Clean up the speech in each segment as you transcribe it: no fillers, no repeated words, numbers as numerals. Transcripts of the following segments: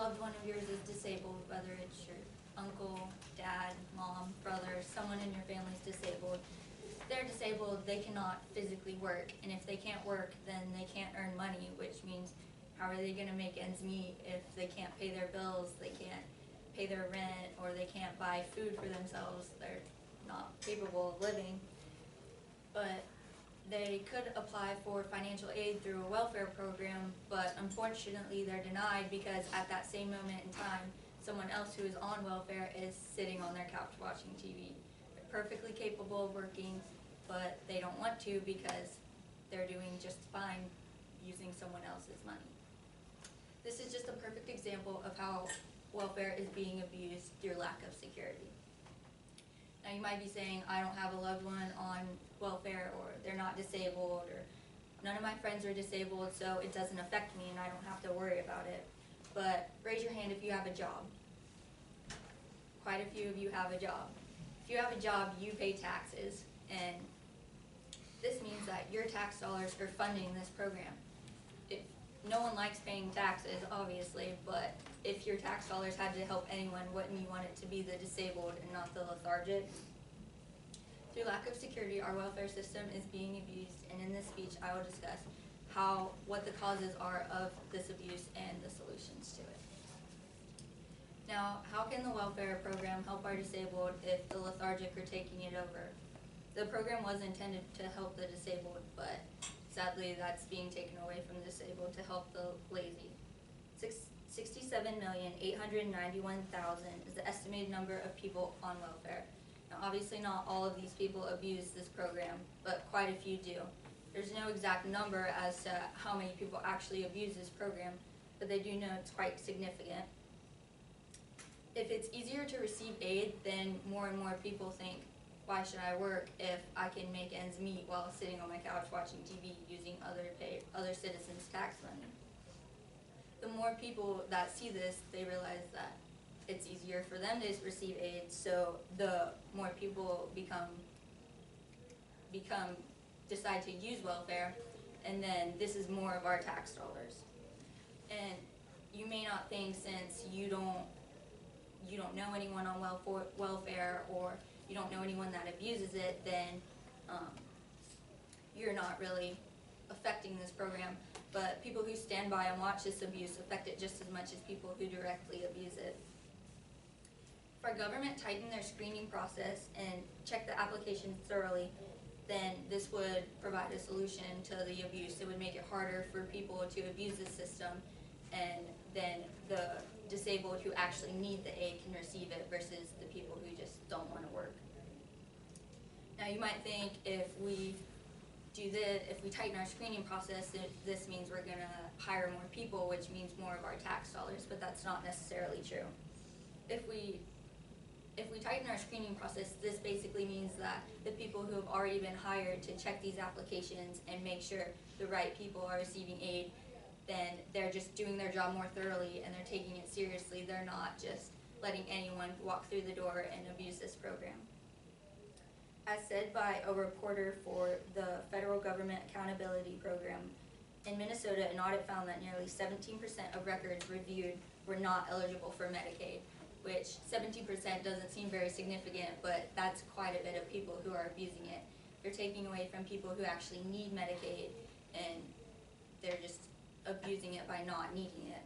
loved one of yours is disabled, whether it's your uncle, dad, mom, brother, someone in your family is disabled. They're disabled, they cannot physically work, and if they can't work, then they can't earn money, which means how are they going to make ends meet if they can't pay their bills, they can't pay their rent, or they can't buy food for themselves, they're not capable of living. But they could apply for financial aid through a welfare program, but unfortunately they're denied because at that same moment in time, someone else who is on welfare is sitting on their couch watching TV. They're perfectly capable of working, but they don't want to because they're doing just fine using someone else's money. This is just a perfect example of how welfare is being abused through lack of security. Now you might be saying, I don't have a loved one on welfare, or they're not disabled, or none of my friends are disabled, so it doesn't affect me and I don't have to worry about it. But raise your hand if you have a job. Quite a few of you have a job. If you have a job, you pay taxes, and this means that your tax dollars are funding this program. No one likes paying taxes, obviously, but if your tax dollars had to help anyone, wouldn't you want it to be the disabled and not the lethargic? Through lack of security, our welfare system is being abused, and in this speech I will discuss what the causes are of this abuse and the solutions to it. Now, how can the welfare program help our disabled if the lethargic are taking it over? The program was intended to help the disabled, but sadly that's being taken away from the disabled to help the lazy. 67,891,000 is the estimated number of people on welfare. Now obviously not all of these people abuse this program, but quite a few do. There's no exact number as to how many people actually abuse this program, but they do know it's quite significant. If it's easier to receive aid, then more and more people think, why should I work if I can make ends meet while sitting on my couch watching TV using other citizens' tax money? The more people that see this, they realize that it's easier for them to receive aid, so the more people decide to use welfare, and then this is more of our tax dollars. And you may not think, since you don't know anyone on welfare, or you don't know anyone that abuses it, then you're not really affecting this program. But people who stand by and watch this abuse affect it just as much as people who directly abuse it. If our government tightened their screening process and checked the applications thoroughly, then this would provide a solution to the abuse. It would make it harder for people to abuse the system, and then the disabled who actually need the aid can receive it versus the people who just don't want to work. Now you might think, if we tighten our screening process, this means we're going to hire more people, which means more of our tax dollars, but that's not necessarily true. If we tighten our screening process, this basically means that the people who have already been hired to check these applications and make sure the right people are receiving aid, then they're just doing their job more thoroughly and they're taking it seriously. They're not just letting anyone walk through the door and abuse this program. As said by a reporter for the Federal Government Accountability Program, in Minnesota, an audit found that nearly 17% of records reviewed were not eligible for Medicaid, which 17% doesn't seem very significant, but that's quite a bit of people who are abusing it. They're taking away from people who actually need Medicaid, and they're just abusing it by not needing it.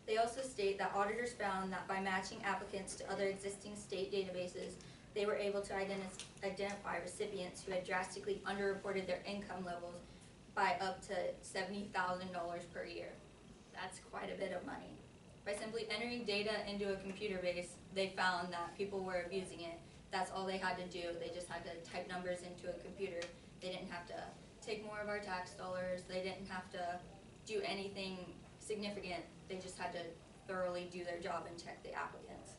They also state that auditors found that by matching applicants to other existing state databases, they were able to identify recipients who had drastically underreported their income levels by up to $70,000 per year. That's quite a bit of money. By simply entering data into a computer base, they found that people were abusing it. That's all they had to do. They just had to type numbers into a computer. They didn't have to take more of our tax dollars. They didn't have to do anything significant. They just had to thoroughly do their job and check the applicants.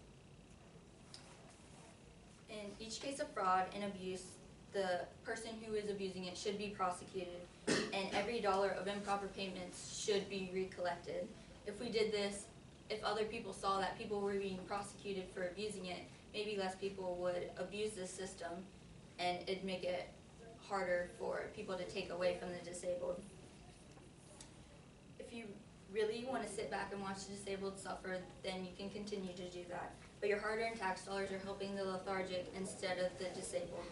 In each case of fraud and abuse, the person who is abusing it should be prosecuted, and every dollar of improper payments should be recollected. If we did this, if other people saw that people were being prosecuted for abusing it, maybe less people would abuse this system, and it'd make it harder for people to take away from the disabled. If you really want to sit back and watch the disabled suffer, then you can continue to do that. But your hard-earned tax dollars are helping the lethargic instead of the disabled.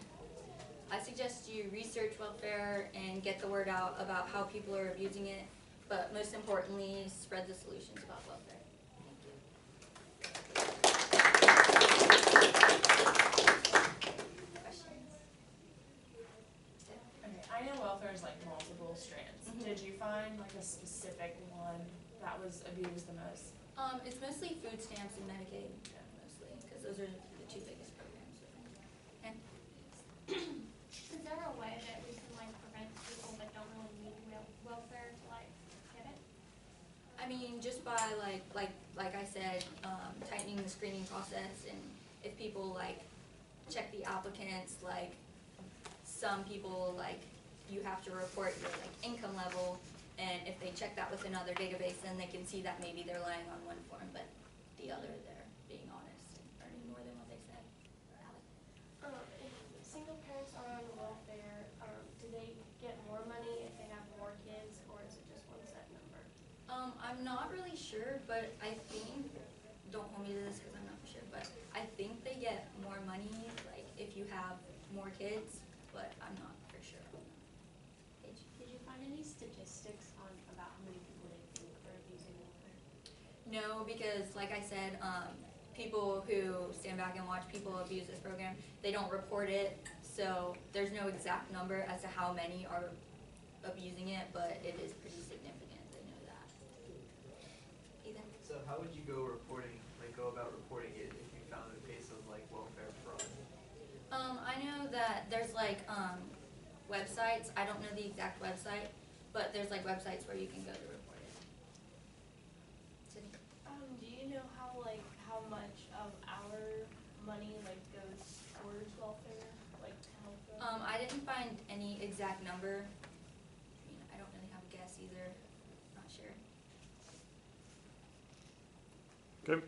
I suggest you research welfare and get the word out about how people are abusing it, but most importantly, spread the solutions about welfare. Questions? Okay, I know welfare is like multiple strands. Mhm. Did you find like a specific one that was abused the most? It's mostly food stamps and Medicaid, mostly, because those are the two biggest programs. And Is there a way that we can like prevent people that don't really need welfare to like get it? I mean, just by like I said, tightening the screening process, and if people like check the applicants, like some people like you have to report your like income level, and if they check that with another database, then they can see that maybe they're lying on one form, but the other they're being honest and earning more than what they said. If single parents are on welfare, do they get more money if they have more kids, or is it just one set number? I'm not really sure, but I think, don't hold me to this because I'm not for sure, but I think they get more money, like, if you have more kids, but I'm not for sure. Paige? Did you find any statistics on about how many people they think are abusing welfare? No, because like I said, people who stand back and watch people abuse this program, they don't report it, so there's no exact number as to how many are abusing it, but it is pretty significant, they know that. Ethan? So how would you go about reporting it if you found a case of like welfare fraud? I know that there's like websites, I don't know the exact website, but there's like websites where you can go to report it. Sydney? Do you know how much of our money like goes towards welfare, like to help them? I didn't find any exact number. I mean, I don't really have a guess either, not sure. Okay.